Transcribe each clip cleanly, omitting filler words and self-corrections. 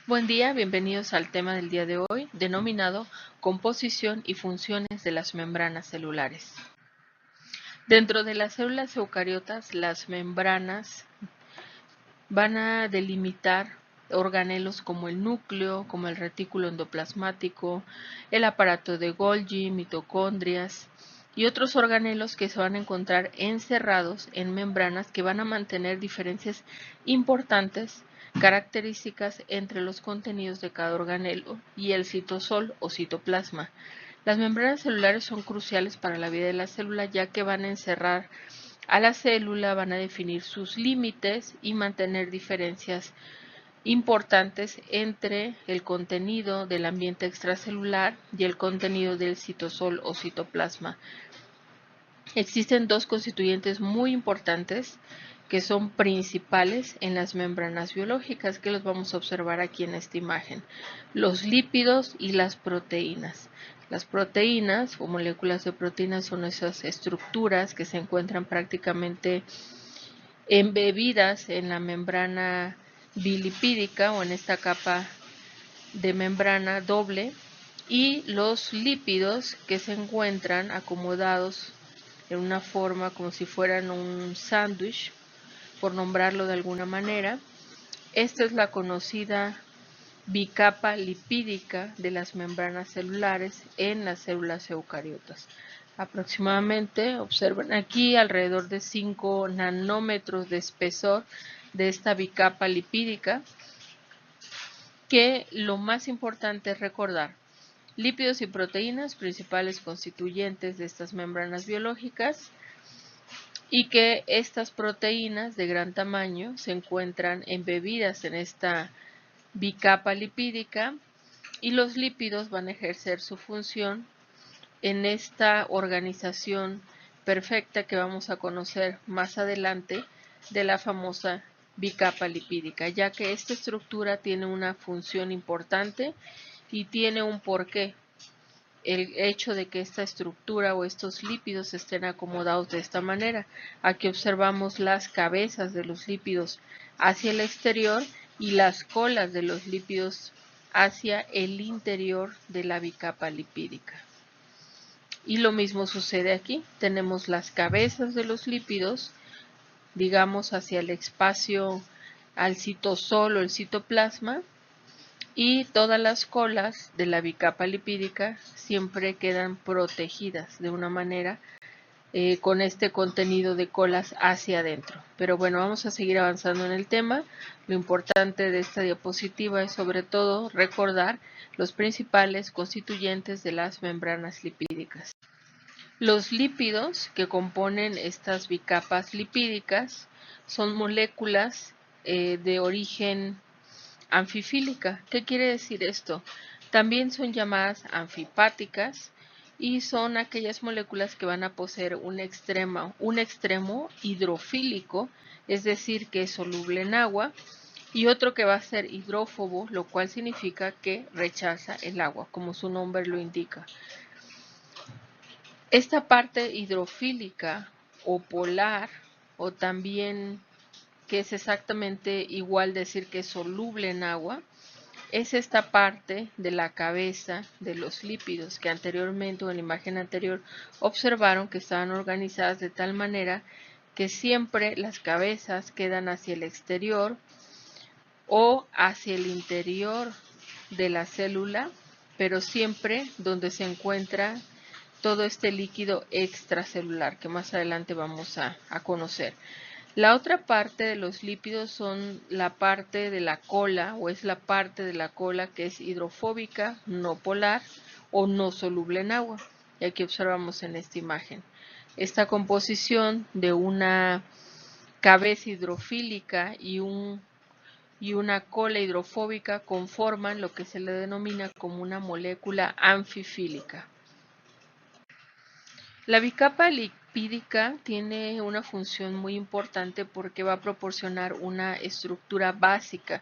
Buen día, bienvenidos al tema del día de hoy, denominado composición y funciones de las membranas celulares. Dentro de las células eucariotas, las membranas van a delimitar organelos como el núcleo, como el retículo endoplasmático, el aparato de Golgi, mitocondrias y otros organelos que se van a encontrar encerrados en membranas que van a mantener diferencias importantes, características entre los contenidos de cada organelo y el citosol o citoplasma. Las membranas celulares son cruciales para la vida de la célula, ya que van a encerrar a la célula, van a definir sus límites y mantener diferencias importantes entre el contenido del ambiente extracelular y el contenido del citosol o citoplasma. Existen dos constituyentes muy importantes que son principales en las membranas biológicas, que los vamos a observar aquí en esta imagen: los lípidos y las proteínas. Las proteínas o moléculas de proteínas son esas estructuras que se encuentran prácticamente embebidas en la membrana bilipídica o en esta capa de membrana doble, y los lípidos que se encuentran acomodados en una forma como si fueran un sándwich, por nombrarlo de alguna manera. Esta es la conocida bicapa lipídica de las membranas celulares en las células eucariotas. Aproximadamente, observen aquí, alrededor de 5 nanómetros de espesor de esta bicapa lipídica, que lo más importante es recordar: lípidos y proteínas, principales constituyentes de estas membranas biológicas, y que estas proteínas de gran tamaño se encuentran embebidas en esta bicapa lipídica, y los lípidos van a ejercer su función en esta organización perfecta que vamos a conocer más adelante de la famosa bicapa lipídica, ya que esta estructura tiene una función importante y tiene un porqué. El hecho de que esta estructura o estos lípidos estén acomodados de esta manera. Aquí observamos las cabezas de los lípidos hacia el exterior y las colas de los lípidos hacia el interior de la bicapa lipídica. Y lo mismo sucede aquí. Tenemos las cabezas de los lípidos, digamos, hacia el espacio, al citosol o el citoplasma, y todas las colas de la bicapa lipídica siempre quedan protegidas de una manera con este contenido de colas hacia adentro. Pero bueno, vamos a seguir avanzando en el tema. Lo importante de esta diapositiva es sobre todo recordar los principales constituyentes de las membranas lipídicas. Los lípidos que componen estas bicapas lipídicas son moléculas de origen anfifílica. ¿Qué quiere decir esto? También son llamadas anfipáticas y son aquellas moléculas que van a poseer un extremo hidrofílico, es decir, que es soluble en agua, y otro que va a ser hidrófobo, lo cual significa que rechaza el agua, como su nombre lo indica. Esta parte hidrofílica o polar, o también que es exactamente igual decir que es soluble en agua, es esta parte de la cabeza de los lípidos que anteriormente, o en la imagen anterior, observaron que estaban organizadas de tal manera que siempre las cabezas quedan hacia el exterior o hacia el interior de la célula, pero siempre donde se encuentra todo este líquido extracelular que más adelante vamos a conocer. La otra parte de los lípidos son la parte de la cola, o es la parte de la cola que es hidrofóbica, no polar o no soluble en agua. Y aquí observamos en esta imagen esta composición de una cabeza hidrofílica y una cola hidrofóbica conforman lo que se le denomina como una molécula anfifílica. La bicapa lipídica tiene una función muy importante porque va a proporcionar una estructura básica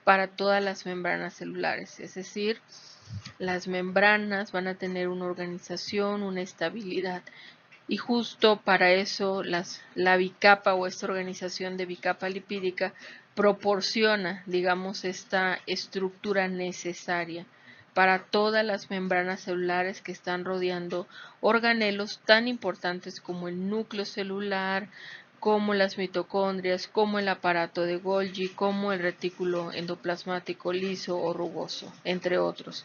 para todas las membranas celulares, es decir, las membranas van a tener una organización, una estabilidad y justo para eso la bicapa o esta organización de bicapa lipídica proporciona, digamos, esta estructura necesaria para todas las membranas celulares que están rodeando organelos tan importantes como el núcleo celular, como las mitocondrias, como el aparato de Golgi, como el retículo endoplasmático liso o rugoso, entre otros.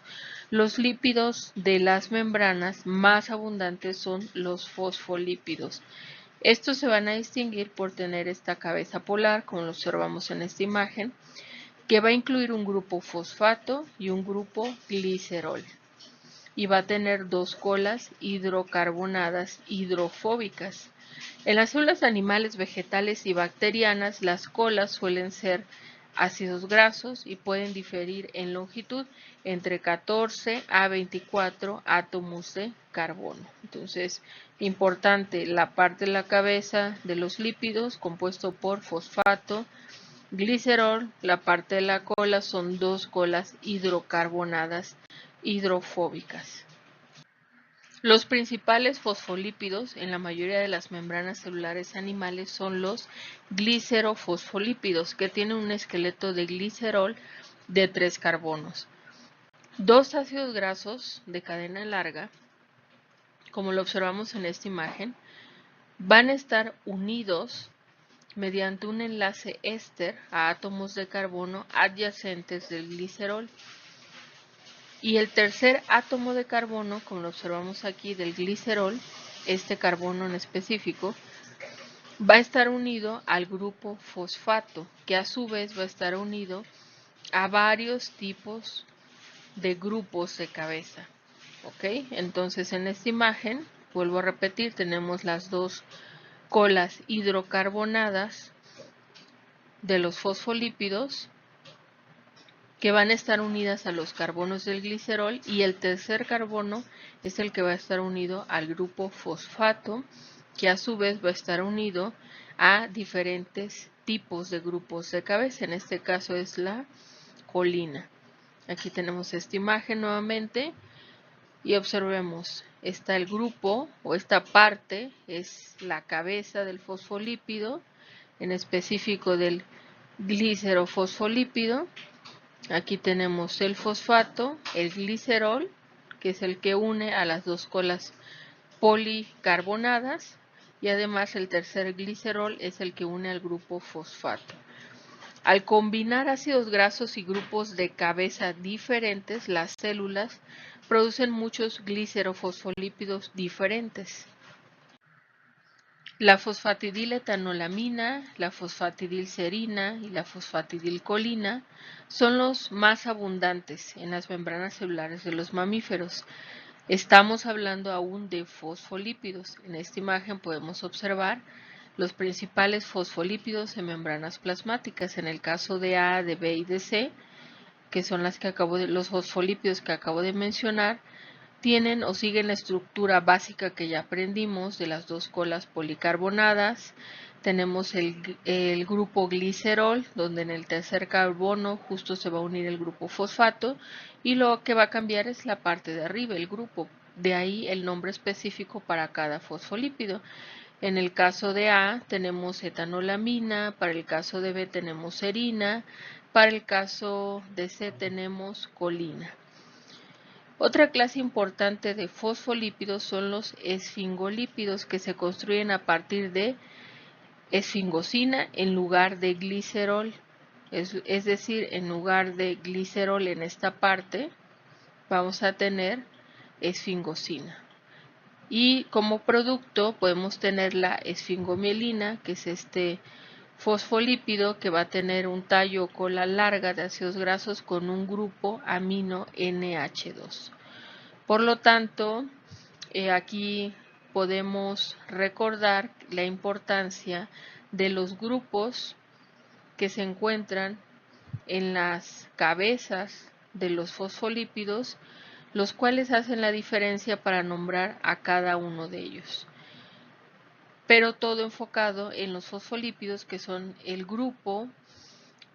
Los lípidos de las membranas más abundantes son los fosfolípidos. Estos se van a distinguir por tener esta cabeza polar, como lo observamos en esta imagen, que va a incluir un grupo fosfato y un grupo glicerol. Y va a tener dos colas hidrocarbonadas hidrofóbicas. En las células animales, vegetales y bacterianas, las colas suelen ser ácidos grasos y pueden diferir en longitud entre 14 a 24 átomos de carbono. Entonces, importante la parte de la cabeza de los lípidos compuesto por fosfato, glicerol, la parte de la cola son dos colas hidrocarbonadas hidrofóbicas. Los principales fosfolípidos en la mayoría de las membranas celulares animales son los glicerofosfolípidos, que tienen un esqueleto de glicerol de 3 carbonos. Dos ácidos grasos de cadena larga, como lo observamos en esta imagen, van a estar unidos mediante un enlace éster a átomos de carbono adyacentes del glicerol. Y el tercer átomo de carbono, como lo observamos aquí del glicerol, este carbono en específico, va a estar unido al grupo fosfato, que a su vez va a estar unido a varios tipos de grupos de cabeza. ¿Ok? Entonces en esta imagen, vuelvo a repetir, tenemos las dos colas hidrocarbonadas de los fosfolípidos que van a estar unidas a los carbonos del glicerol, y el tercer carbono es el que va a estar unido al grupo fosfato, que a su vez va a estar unido a diferentes tipos de grupos de cabeza. En este caso es la colina. Aquí tenemos esta imagen nuevamente y observemos, está el grupo o esta parte es la cabeza del fosfolípido, en específico del glicerofosfolípido. Aquí tenemos el fosfato, el glicerol, que es el que une a las dos colas policarbonadas, y además el tercer glicerol es el que une al grupo fosfato. Al combinar ácidos grasos y grupos de cabeza diferentes, las células producen muchos glicerofosfolípidos diferentes. La fosfatidiletanolamina, la fosfatidilserina y la fosfatidilcolina son los más abundantes en las membranas celulares de los mamíferos. Estamos hablando aún de fosfolípidos. En esta imagen podemos observar los principales fosfolípidos en membranas plasmáticas. En el caso de A, de B y de C, que son los fosfolípidos que acabo de mencionar, tienen o siguen la estructura básica que ya aprendimos de las dos colas policarbonadas. Tenemos el grupo glicerol, donde en el tercer carbono justo se va a unir el grupo fosfato, y lo que va a cambiar es la parte de arriba, el grupo. De ahí el nombre específico para cada fosfolípido. En el caso de A tenemos etanolamina, para el caso de B tenemos serina, para el caso de C tenemos colina. Otra clase importante de fosfolípidos son los esfingolípidos, que se construyen a partir de esfingosina en lugar de glicerol. Es decir, en lugar de glicerol en esta parte, vamos a tener esfingosina. Y como producto podemos tener la esfingomielina, que es este fosfolípido que va a tener un tallo o cola larga de ácidos grasos con un grupo amino NH2. Por lo tanto, aquí podemos recordar la importancia de los grupos que se encuentran en las cabezas de los fosfolípidos, los cuales hacen la diferencia para nombrar a cada uno de ellos. Pero todo enfocado en los fosfolípidos, que son el grupo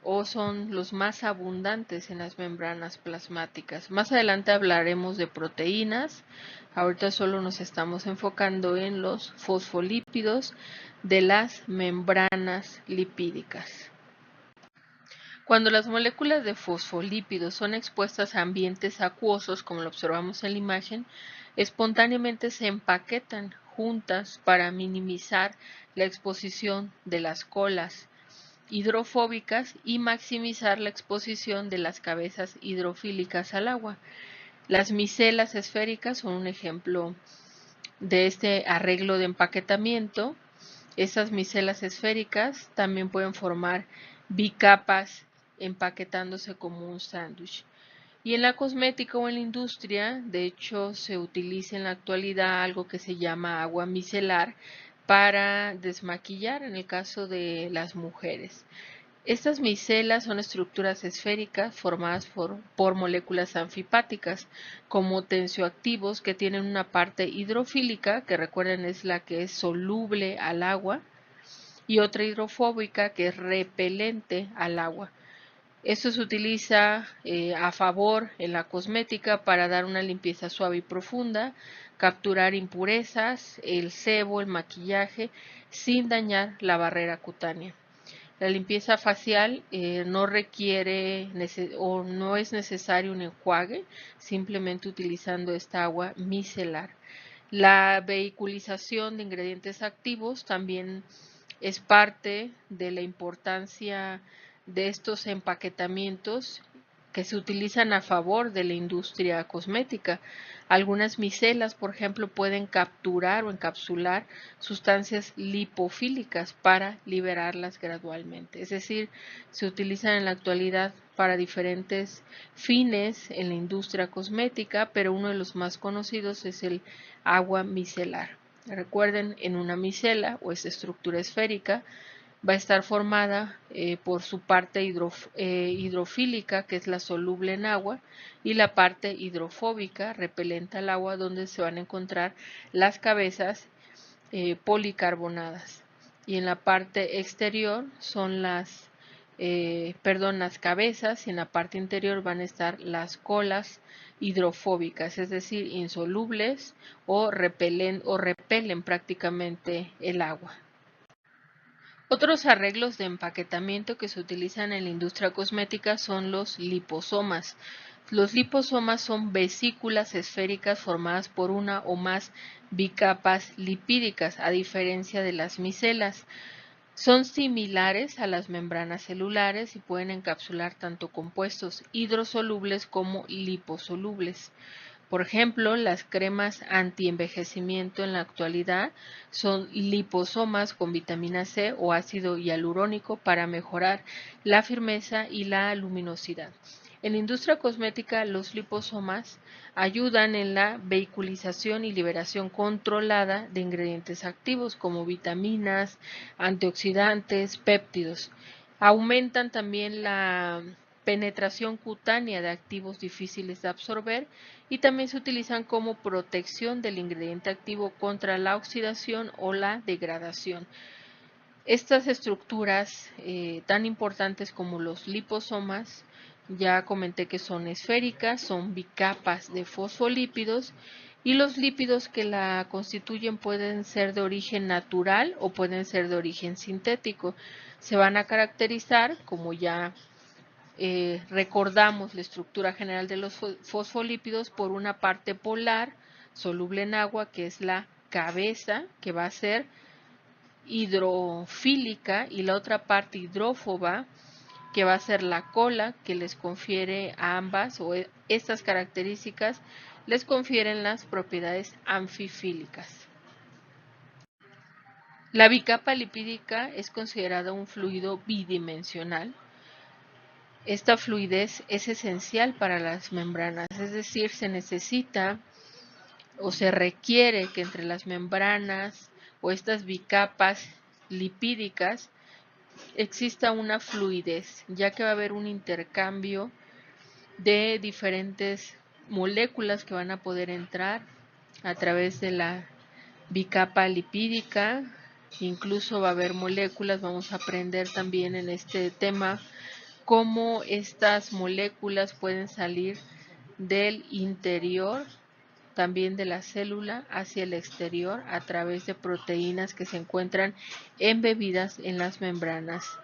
o son los más abundantes en las membranas plasmáticas. Más adelante hablaremos de proteínas. Ahorita solo nos estamos enfocando en los fosfolípidos de las membranas lipídicas. Cuando las moléculas de fosfolípidos son expuestas a ambientes acuosos, como lo observamos en la imagen, espontáneamente se empaquetan juntas para minimizar la exposición de las colas hidrofóbicas y maximizar la exposición de las cabezas hidrofílicas al agua. Las micelas esféricas son un ejemplo de este arreglo de empaquetamiento. Estas micelas esféricas también pueden formar bicapas empaquetándose como un sándwich. Y en la cosmética o en la industria, de hecho, se utiliza en la actualidad algo que se llama agua micelar para desmaquillar en el caso de las mujeres. Estas micelas son estructuras esféricas formadas por moléculas anfipáticas, como tensioactivos que tienen una parte hidrofílica, que recuerden es la que es soluble al agua, y otra hidrofóbica que es repelente al agua. Esto se utiliza a favor en la cosmética para dar una limpieza suave y profunda, capturar impurezas, el sebo, el maquillaje, sin dañar la barrera cutánea. La limpieza facial no requiere o no es necesario un enjuague, simplemente utilizando esta agua micelar. La vehiculización de ingredientes activos también es parte de la importancia de estos empaquetamientos que se utilizan a favor de la industria cosmética. Algunas micelas, por ejemplo, pueden capturar o encapsular sustancias lipofílicas para liberarlas gradualmente. Es decir, se utilizan en la actualidad para diferentes fines en la industria cosmética, pero uno de los más conocidos es el agua micelar. Recuerden, en una micela o esta estructura esférica va a estar formada por su parte hidrofílica, que es la soluble en agua, y la parte hidrofóbica, repelente al agua, donde se van a encontrar las cabezas policarbonadas. Y en la parte exterior son las cabezas, y en la parte interior van a estar las colas hidrofóbicas, es decir, insolubles o repelen prácticamente el agua. Otros arreglos de empaquetamiento que se utilizan en la industria cosmética son los liposomas. Los liposomas son vesículas esféricas formadas por una o más bicapas lipídicas, a diferencia de las micelas. Son similares a las membranas celulares y pueden encapsular tanto compuestos hidrosolubles como liposolubles. Por ejemplo, las cremas antienvejecimiento en la actualidad son liposomas con vitamina C o ácido hialurónico para mejorar la firmeza y la luminosidad. En la industria cosmética, los liposomas ayudan en la vehiculización y liberación controlada de ingredientes activos como vitaminas, antioxidantes, péptidos. Aumentan también la penetración cutánea de activos difíciles de absorber y también se utilizan como protección del ingrediente activo contra la oxidación o la degradación. Estas estructuras tan importantes como los liposomas, ya comenté que son esféricas, son bicapas de fosfolípidos, y los lípidos que la constituyen pueden ser de origen natural o pueden ser de origen sintético. Se van a caracterizar, como ya recordamos la estructura general de los fosfolípidos, por una parte polar, soluble en agua, que es la cabeza, que va a ser hidrofílica, y la otra parte hidrófoba, que va a ser la cola, que les confiere a ambas, o estas características les confieren las propiedades anfifílicas. La bicapa lipídica es considerada un fluido bidimensional. Esta fluidez es esencial para las membranas, es decir, se necesita o se requiere que entre las membranas o estas bicapas lipídicas exista una fluidez, ya que va a haber un intercambio de diferentes moléculas que van a poder entrar a través de la bicapa lipídica. Incluso va a haber moléculas, vamos a aprender también en este tema, cómo estas moléculas pueden salir del interior también de la célula hacia el exterior a través de proteínas que se encuentran embebidas en las membranas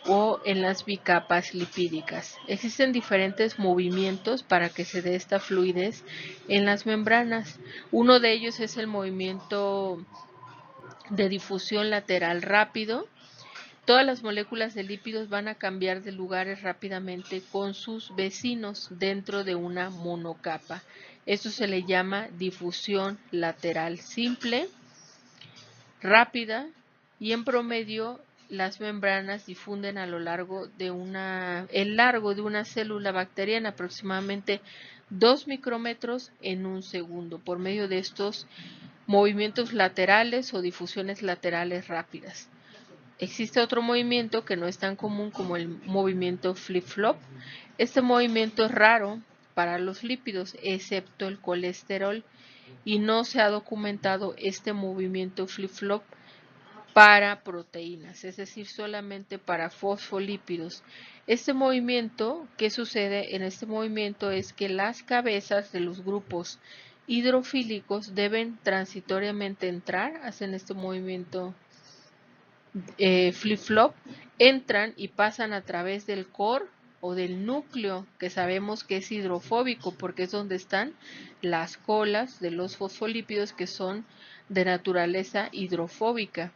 o en las bicapas lipídicas. Existen diferentes movimientos para que se dé esta fluidez en las membranas. Uno de ellos es el movimiento de difusión lateral rápido. Todas las moléculas de lípidos van a cambiar de lugares rápidamente con sus vecinos dentro de una monocapa. Esto se le llama difusión lateral simple, rápida, y en promedio las membranas difunden a lo largo de el largo de una célula bacteriana, aproximadamente 2 micrómetros en un segundo, por medio de estos movimientos laterales o difusiones laterales rápidas. Existe otro movimiento que no es tan común como el movimiento flip-flop. Este movimiento es raro para los lípidos, excepto el colesterol, y no se ha documentado este movimiento flip-flop para proteínas, es decir, solamente para fosfolípidos. Este movimiento, ¿qué sucede en este movimiento? Es que las cabezas de los grupos hidrofílicos deben transitoriamente entrar, hacen este movimiento flip-flop, entran y pasan a través del core o del núcleo, que sabemos que es hidrofóbico porque es donde están las colas de los fosfolípidos que son de naturaleza hidrofóbica.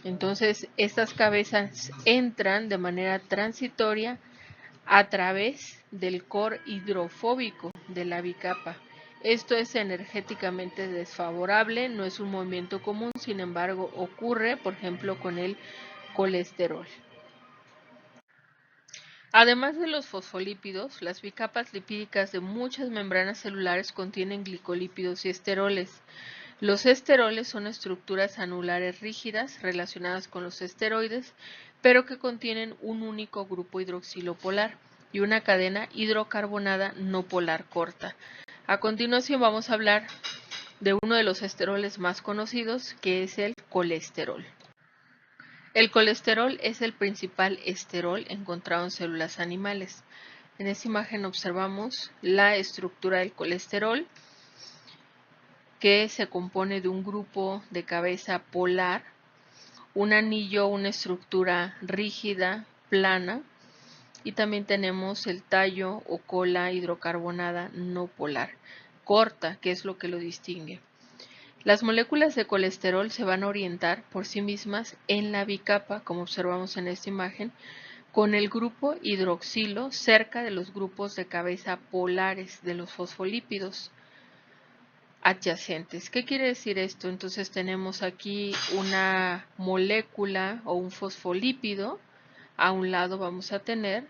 Entonces, estas cabezas entran de manera transitoria a través del core hidrofóbico de la bicapa. Esto es energéticamente desfavorable, no es un movimiento común, sin embargo, ocurre, por ejemplo, con el colesterol. Además de los fosfolípidos, las bicapas lipídicas de muchas membranas celulares contienen glicolípidos y esteroles. Los esteroles son estructuras anulares rígidas relacionadas con los esteroides, pero que contienen un único grupo hidroxilo polar y una cadena hidrocarbonada no polar corta. A continuación vamos a hablar de uno de los esteroles más conocidos, que es el colesterol. El colesterol es el principal esterol encontrado en células animales. En esta imagen observamos la estructura del colesterol, que se compone de un grupo de cabeza polar, un anillo, una estructura rígida, plana, y también tenemos el tallo o cola hidrocarbonada no polar, corta, que es lo que lo distingue. Las moléculas de colesterol se van a orientar por sí mismas en la bicapa, como observamos en esta imagen, con el grupo hidroxilo cerca de los grupos de cabeza polares de los fosfolípidos adyacentes. ¿Qué quiere decir esto? Entonces tenemos aquí una molécula o un fosfolípido. A un lado vamos a tener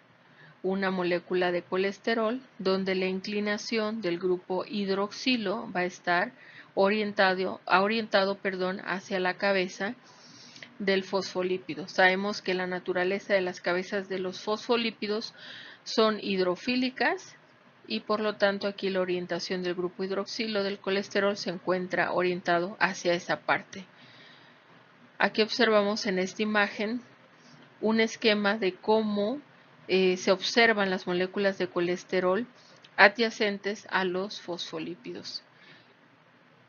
una molécula de colesterol, donde la inclinación del grupo hidroxilo va a estar orientado hacia la cabeza del fosfolípido. Sabemos que la naturaleza de las cabezas de los fosfolípidos son hidrofílicas y por lo tanto aquí la orientación del grupo hidroxilo del colesterol se encuentra orientado hacia esa parte. Aquí observamos en esta imagen un esquema de cómo se observan las moléculas de colesterol adyacentes a los fosfolípidos.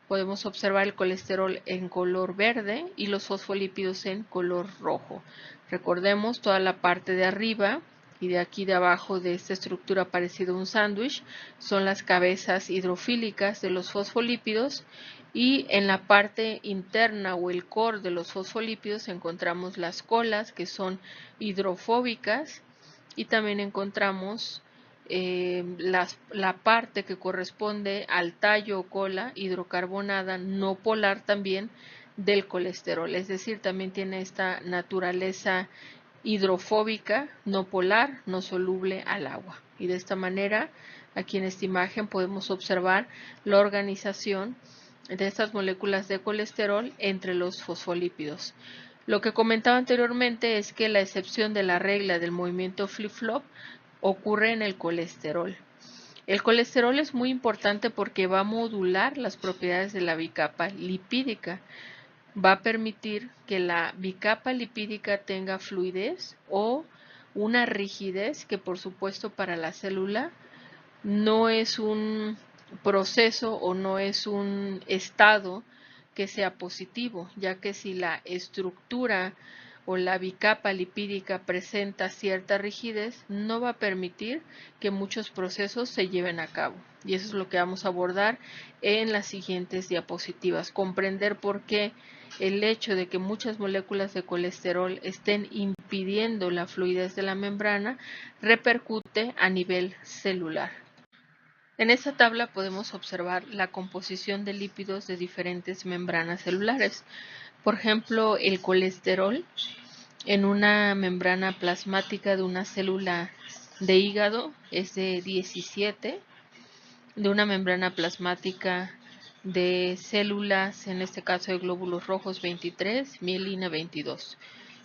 Podemos observar el colesterol en color verde y los fosfolípidos en color rojo. Recordemos toda la parte de arriba y de aquí de abajo de esta estructura parecida a un sándwich son las cabezas hidrofílicas de los fosfolípidos, y en la parte interna o el core de los fosfolípidos encontramos las colas, que son hidrofóbicas, y también encontramos la parte que corresponde al tallo o cola hidrocarbonada no polar también del colesterol, es decir, también tiene esta naturaleza hidrofóbica, no polar, no soluble al agua. Y de esta manera, aquí en esta imagen podemos observar la organización de estas moléculas de colesterol entre los fosfolípidos. Lo que comentaba anteriormente es que la excepción de la regla del movimiento flip-flop ocurre en el colesterol. El colesterol es muy importante porque va a modular las propiedades de la bicapa lipídica. Va a permitir que la bicapa lipídica tenga fluidez o una rigidez que por supuesto para la célula no es un proceso o no es un estado que sea positivo, ya que si la estructura o la bicapa lipídica presenta cierta rigidez, no va a permitir que muchos procesos se lleven a cabo. Y eso es lo que vamos a abordar en las siguientes diapositivas. Comprender por qué el hecho de que muchas moléculas de colesterol estén impidiendo la fluidez de la membrana repercute a nivel celular. En esta tabla podemos observar la composición de lípidos de diferentes membranas celulares. Por ejemplo, el colesterol en una membrana plasmática de una célula de hígado es de 17, de una membrana plasmática de células, en este caso de glóbulos rojos 23, mielina 22.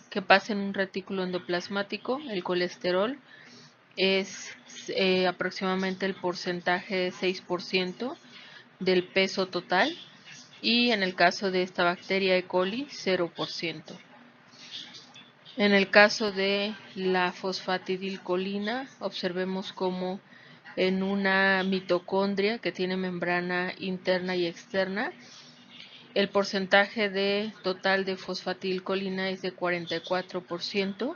Que pasa en un retículo endoplasmático, el colesterol es aproximadamente el porcentaje de 6% del peso total y en el caso de esta bacteria E. coli 0%. En el caso de la fosfatidilcolina observemos como en una mitocondria que tiene membrana interna y externa el porcentaje de total de fosfatidilcolina es de 44%,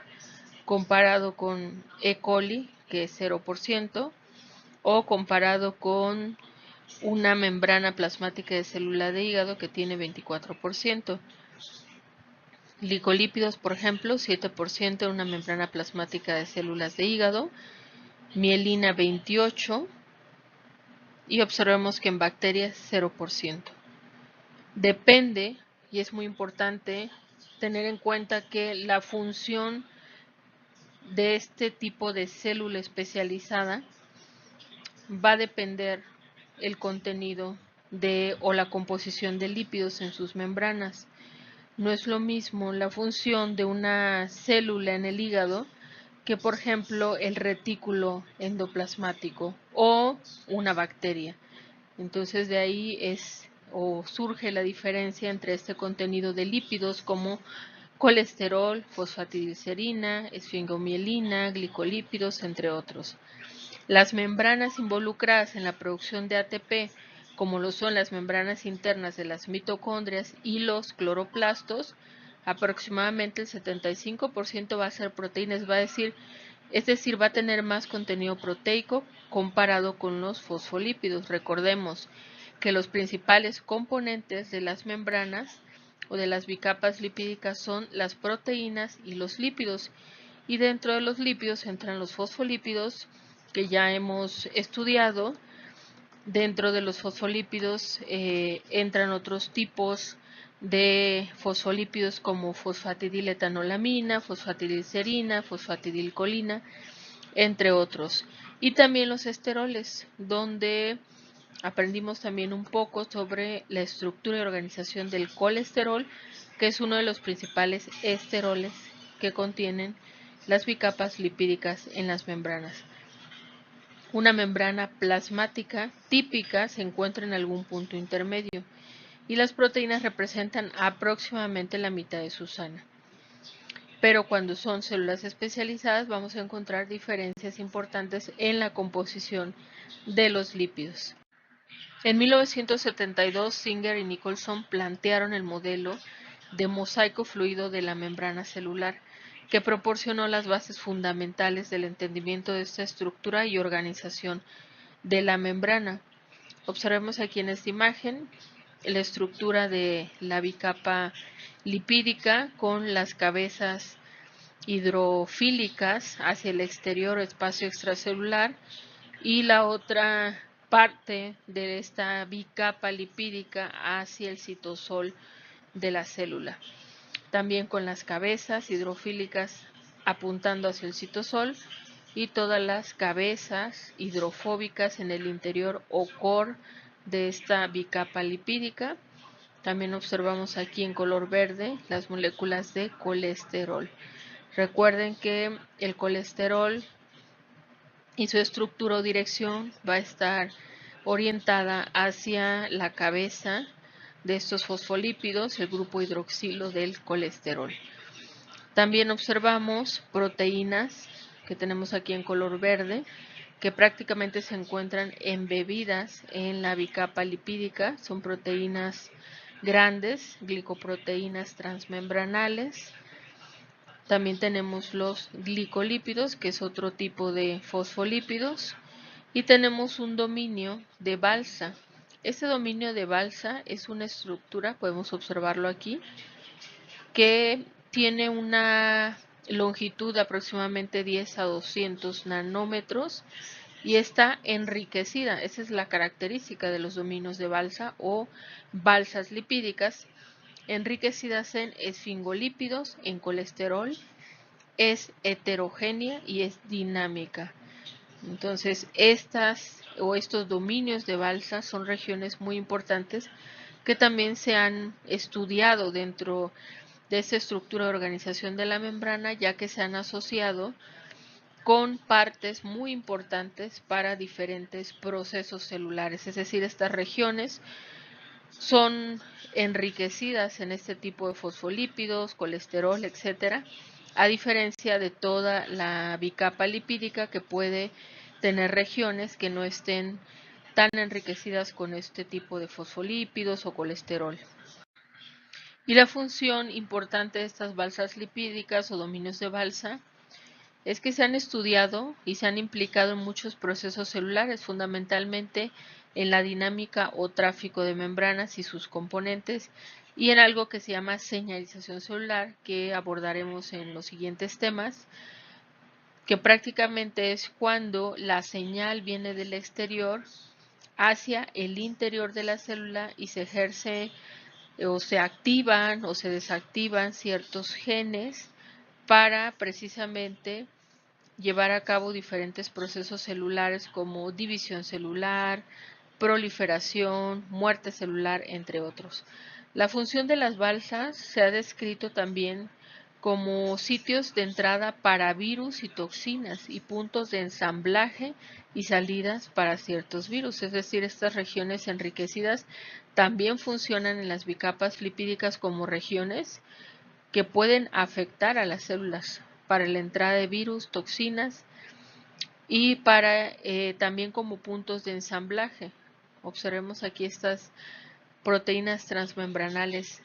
comparado con E. coli, que es 0%, o comparado con una membrana plasmática de célula de hígado que tiene 24%. Glicolípidos, por ejemplo, 7% en una membrana plasmática de células de hígado, mielina 28%, y observemos que en bacterias 0%. Depende, y es muy importante tener en cuenta que la función de este tipo de célula especializada va a depender el contenido o la composición de lípidos en sus membranas. No es lo mismo la función de una célula en el hígado que, por ejemplo, el retículo endoplasmático o una bacteria. Entonces de ahí surge la diferencia entre este contenido de lípidos como colesterol, fosfatidilcerina, esfingomielina, glicolípidos, entre otros. Las membranas involucradas en la producción de ATP, como lo son las membranas internas de las mitocondrias y los cloroplastos, aproximadamente el 75% va a ser proteínas, es decir, va a tener más contenido proteico comparado con los fosfolípidos. Recordemos que los principales componentes de las membranas o de las bicapas lipídicas son las proteínas y los lípidos, y dentro de los lípidos entran los fosfolípidos, que ya hemos estudiado. Dentro de los fosfolípidos entran otros tipos de fosfolípidos como fosfatidiletoanolamina, fosfatidilcerina, fosfatidilcolina, entre otros. Y también los esteroles, donde aprendimos también un poco sobre la estructura y organización del colesterol, que es uno de los principales esteroles que contienen las bicapas lipídicas en las membranas. Una membrana plasmática típica se encuentra en algún punto intermedio y las proteínas representan aproximadamente la mitad de su sana. Pero cuando son células especializadas vamos a encontrar diferencias importantes en la composición de los lípidos. En 1972, Singer y Nicholson plantearon el modelo de mosaico fluido de la membrana celular, que proporcionó las bases fundamentales del entendimiento de esta estructura y organización de la membrana. Observemos aquí en esta imagen la estructura de la bicapa lipídica con las cabezas hidrofílicas hacia el exterior, espacio extracelular, y la otra parte de esta bicapa lipídica hacia el citosol de la célula. También con las cabezas hidrofílicas apuntando hacia el citosol y todas las cabezas hidrofóbicas en el interior o core de esta bicapa lipídica. También observamos aquí en color verde las moléculas de colesterol. Recuerden que el colesterol y su estructura o dirección va a estar orientada hacia la cabeza de estos fosfolípidos, el grupo hidroxilo del colesterol. También observamos proteínas que tenemos aquí en color verde, que prácticamente se encuentran embebidas en la bicapa lipídica. Son proteínas grandes, glicoproteínas transmembranales. También tenemos los glicolípidos, que es otro tipo de fosfolípidos. Y tenemos un dominio de balsa. Este dominio de balsa es una estructura, podemos observarlo aquí, que tiene una longitud de aproximadamente 10 a 200 nanómetros y está enriquecida. Esa es la característica de los dominios de balsa o balsas lipídicas, enriquecidas en esfingolípidos, en colesterol, es heterogénea y es dinámica. Entonces, estos dominios de balsa son regiones muy importantes que también se han estudiado dentro de esta estructura de organización de la membrana, ya que se han asociado con partes muy importantes para diferentes procesos celulares. Es decir, estas regiones son enriquecidas en este tipo de fosfolípidos, colesterol, etcétera, a diferencia de toda la bicapa lipídica, que puede tener regiones que no estén tan enriquecidas con este tipo de fosfolípidos o colesterol. Y la función importante de estas balsas lipídicas o dominios de balsa es que se han estudiado y se han implicado en muchos procesos celulares, fundamentalmente en la dinámica o tráfico de membranas y sus componentes, y en algo que se llama señalización celular, que abordaremos en los siguientes temas, que prácticamente es cuando la señal viene del exterior hacia el interior de la célula y se ejerce o se activan o se desactivan ciertos genes para precisamente llevar a cabo diferentes procesos celulares como división celular, proliferación, muerte celular, entre otros. La función de las balsas se ha descrito también como sitios de entrada para virus y toxinas y puntos de ensamblaje y salidas para ciertos virus. Es decir, estas regiones enriquecidas también funcionan en las bicapas lipídicas como regiones que pueden afectar a las células para la entrada de virus, toxinas y para también como puntos de ensamblaje. Observemos aquí estas proteínas transmembranales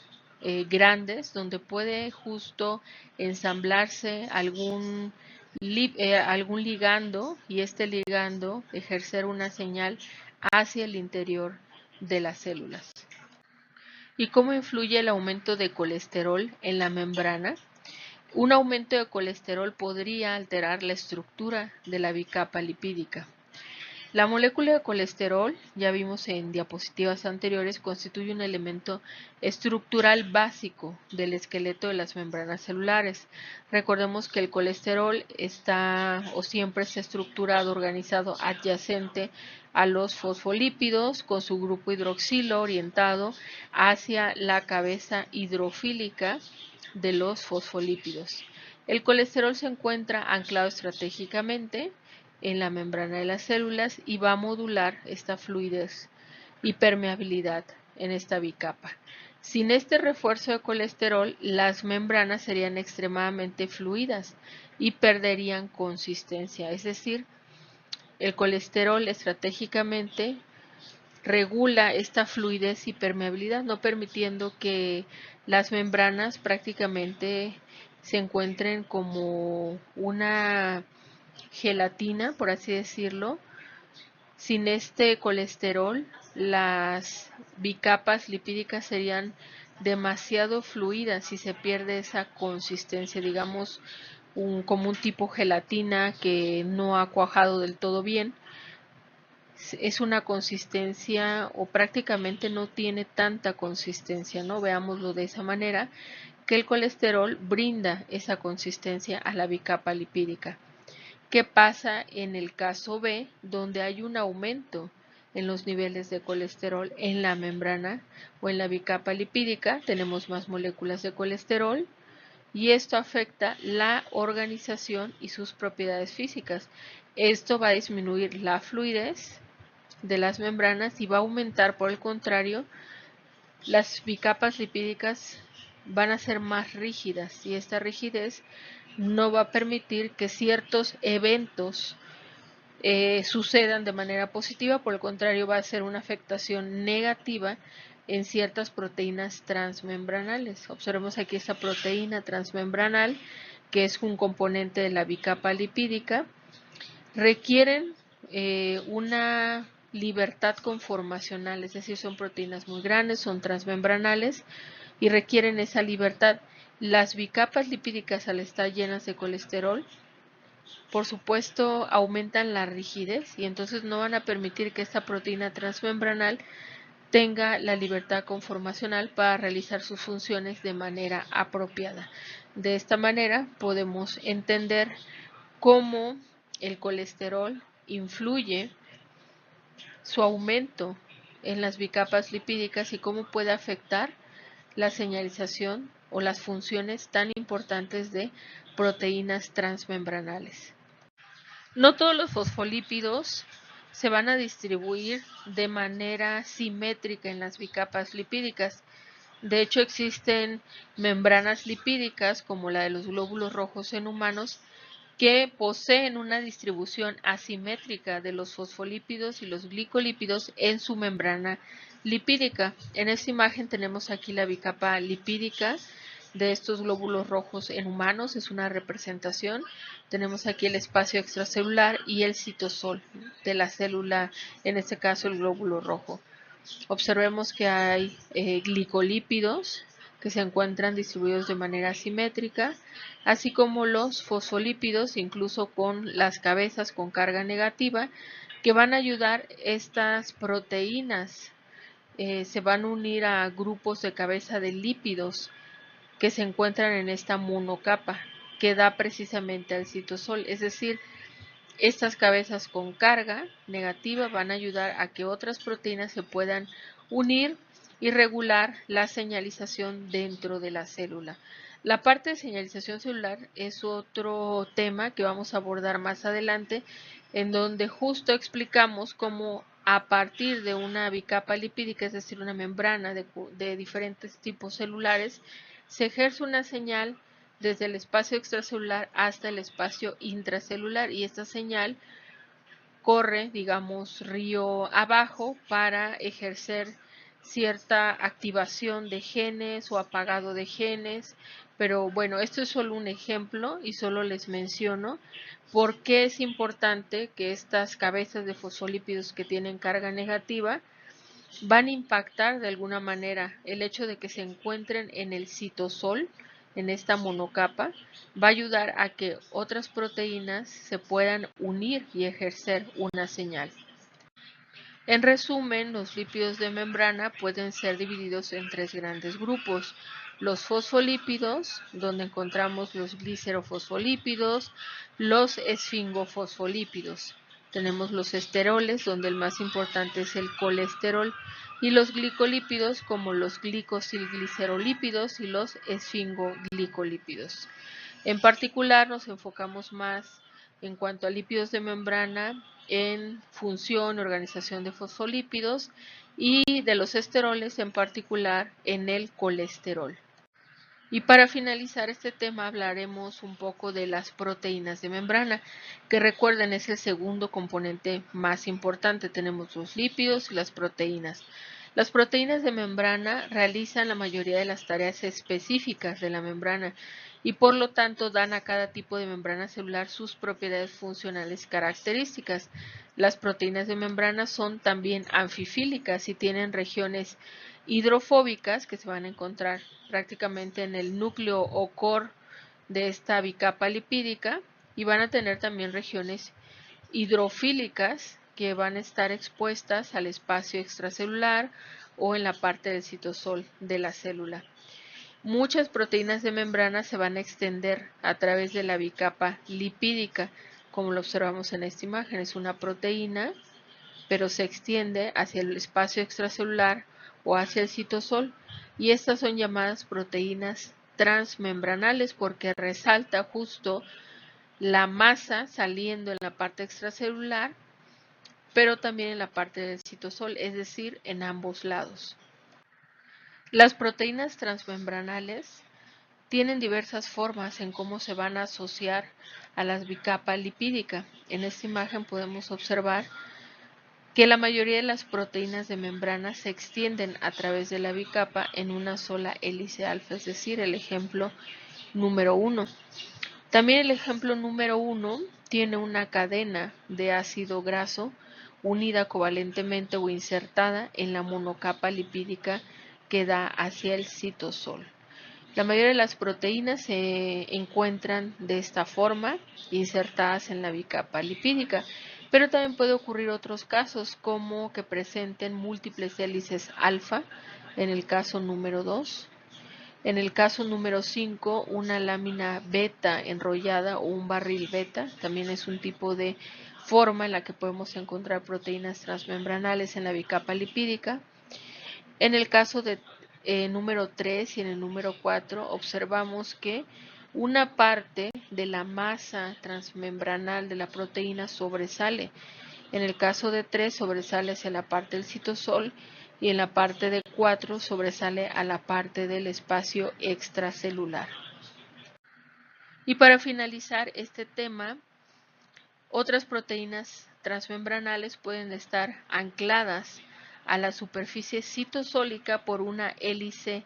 grandes, donde puede justo ensamblarse algún ligando, y este ligando ejercer una señal hacia el interior de las células. ¿Y cómo influye el aumento de colesterol en la membrana? Un aumento de colesterol podría alterar la estructura de la bicapa lipídica. La molécula de colesterol, ya vimos en diapositivas anteriores, constituye un elemento estructural básico del esqueleto de las membranas celulares. Recordemos que el colesterol está o siempre está estructurado, organizado adyacente a los fosfolípidos, con su grupo hidroxilo orientado hacia la cabeza hidrofílica de los fosfolípidos. El colesterol se encuentra anclado estratégicamente en la membrana de las células y va a modular esta fluidez y permeabilidad en esta bicapa. Sin este refuerzo de colesterol, las membranas serían extremadamente fluidas y perderían consistencia. Es decir, el colesterol estratégicamente regula esta fluidez y permeabilidad, no permitiendo que las membranas prácticamente se encuentren como una gelatina, por así decirlo. Sin este colesterol, las bicapas lipídicas serían demasiado fluidas y se pierde esa consistencia, digamos, como un tipo gelatina que no ha cuajado del todo bien. Es una consistencia o prácticamente no tiene tanta consistencia, ¿no? Veámoslo de esa manera, que el colesterol brinda esa consistencia a la bicapa lipídica. ¿Qué pasa en el caso B, donde hay un aumento en los niveles de colesterol en la membrana o en la bicapa lipídica? Tenemos más moléculas de colesterol y esto afecta la organización y sus propiedades físicas. Esto va a disminuir la fluidez de las membranas y va a aumentar, por el contrario, las bicapas lipídicas van a ser más rígidas y esta rigidez no va a permitir que ciertos eventos sucedan de manera positiva, por el contrario va a ser una afectación negativa en ciertas proteínas transmembranales. Observemos aquí esta proteína transmembranal, que es un componente de la bicapa lipídica. Requieren una libertad conformacional, es decir, son proteínas muy grandes, son transmembranales y requieren esa libertad. Las bicapas lipídicas, al estar llenas de colesterol, por supuesto aumentan la rigidez y entonces no van a permitir que esta proteína transmembranal tenga la libertad conformacional para realizar sus funciones de manera apropiada. De esta manera podemos entender cómo el colesterol influye su aumento en las bicapas lipídicas y cómo puede afectar la señalización o las funciones tan importantes de proteínas transmembranales. No todos los fosfolípidos se van a distribuir de manera simétrica en las bicapas lipídicas. De hecho, existen membranas lipídicas, como la de los glóbulos rojos en humanos, que poseen una distribución asimétrica de los fosfolípidos y los glicolípidos en su membrana lipídica. En esta imagen tenemos aquí la bicapa lipídica de estos glóbulos rojos en humanos, es una representación. Tenemos aquí el espacio extracelular y el citosol de la célula, en este caso el glóbulo rojo. Observemos que hay glicolípidos que se encuentran distribuidos de manera asimétrica, así como los fosfolípidos, incluso con las cabezas con carga negativa, que van a ayudar estas proteínas. Se van a unir a grupos de cabeza de lípidos que se encuentran en esta monocapa que da precisamente al citosol, es decir, estas cabezas con carga negativa van a ayudar a que otras proteínas se puedan unir y regular la señalización dentro de la célula. La parte de señalización celular es otro tema que vamos a abordar más adelante, en donde justo explicamos cómo a partir de una bicapa lipídica, es decir, una membrana de diferentes tipos celulares, se ejerce una señal desde el espacio extracelular hasta el espacio intracelular y esta señal corre, digamos, río abajo para ejercer cierta activación de genes o apagado de genes, pero bueno, esto es solo un ejemplo y solo les menciono por qué es importante que estas cabezas de fosfolípidos que tienen carga negativa van a impactar de alguna manera el hecho de que se encuentren en el citosol, en esta monocapa, va a ayudar a que otras proteínas se puedan unir y ejercer una señal. En resumen, los lípidos de membrana pueden ser divididos en tres grandes grupos. Los fosfolípidos, donde encontramos los glicerofosfolípidos, los esfingofosfolípidos. Tenemos los esteroles, donde el más importante es el colesterol, y los glicolípidos, como los glicosilglicerolípidos y los esfingoglicolípidos. En particular, nos enfocamos más en cuanto a lípidos de membrana en función y organización de fosfolípidos y de los esteroles, en particular en el colesterol. Y para finalizar este tema hablaremos un poco de las proteínas de membrana, que recuerden es el segundo componente más importante. Tenemos los lípidos y las proteínas. Las proteínas de membrana realizan la mayoría de las tareas específicas de la membrana y por lo tanto dan a cada tipo de membrana celular sus propiedades funcionales características. Las proteínas de membrana son también anfifílicas y tienen regiones hidrofóbicas que se van a encontrar prácticamente en el núcleo o core de esta bicapa lipídica y van a tener también regiones hidrofílicas que van a estar expuestas al espacio extracelular o en la parte del citosol de la célula. Muchas proteínas de membrana se van a extender a través de la bicapa lipídica, como lo observamos en esta imagen. Es una proteína, pero se extiende hacia el espacio extracelular o hacia el citosol, y estas son llamadas proteínas transmembranales porque resalta justo la masa saliendo en la parte extracelular, pero también en la parte del citosol, es decir, en ambos lados. Las proteínas transmembranales tienen diversas formas en cómo se van a asociar a la bicapa lipídica. En esta imagen podemos observar que la mayoría de las proteínas de membrana se extienden a través de la bicapa en una sola hélice alfa, es decir, el ejemplo número 1. También el ejemplo número 1 tiene una cadena de ácido graso unida covalentemente o insertada en la monocapa lipídica que da hacia el citosol. La mayoría de las proteínas se encuentran de esta forma, insertadas en la bicapa lipídica, pero también puede ocurrir otros casos como que presenten múltiples hélices alfa, en el caso número 2. En el caso número 5, una lámina beta enrollada o un barril beta, también es un tipo de forma en la que podemos encontrar proteínas transmembranales en la bicapa lipídica. En el caso de número 3 y en el número 4 observamos que una parte de la masa transmembranal de la proteína sobresale. En el caso de 3 sobresale hacia la parte del citosol y en la parte de 4 sobresale a la parte del espacio extracelular. Y para finalizar este tema, otras proteínas transmembranales pueden estar ancladas a la superficie citosólica por una hélice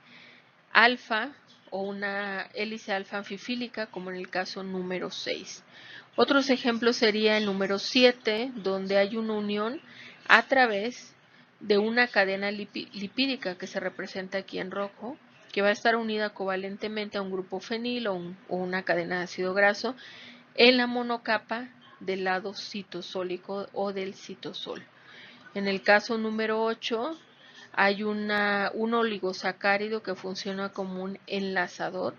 alfa o una hélice alfa anfifílica, como en el caso número 6. Otros ejemplos sería el número 7, donde hay una unión a través de una cadena lipídica que se representa aquí en rojo, que va a estar unida covalentemente a un grupo fenil o una cadena de ácido graso en la monocapa del lado citosólico o del citosol. En el caso número 8 hay un oligosacárido que funciona como un enlazador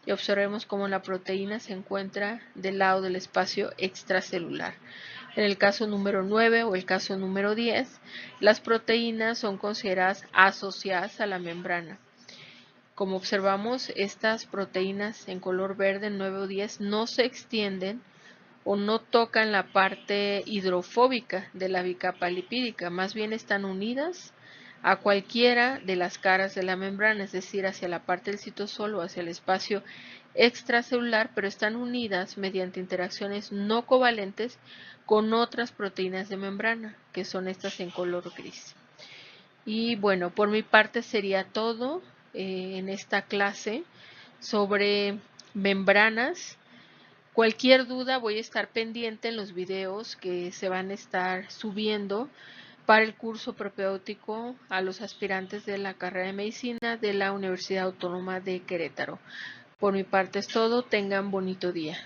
y observemos cómo la proteína se encuentra del lado del espacio extracelular. En el caso número 9 o el caso número 10, las proteínas son consideradas asociadas a la membrana. Como observamos, estas proteínas en color verde 9 o 10 no se extienden o no tocan la parte hidrofóbica de la bicapa lipídica, más bien están unidas a cualquiera de las caras de la membrana, es decir, hacia la parte del citosol o hacia el espacio extracelular, pero están unidas mediante interacciones no covalentes con otras proteínas de membrana, que son estas en color gris. Y bueno, por mi parte sería todo en esta clase sobre membranas. Cualquier duda voy a estar pendiente en los videos que se van a estar subiendo para el curso propedéutico a los aspirantes de la carrera de medicina de la Universidad Autónoma de Querétaro. Por mi parte es todo, tengan bonito día.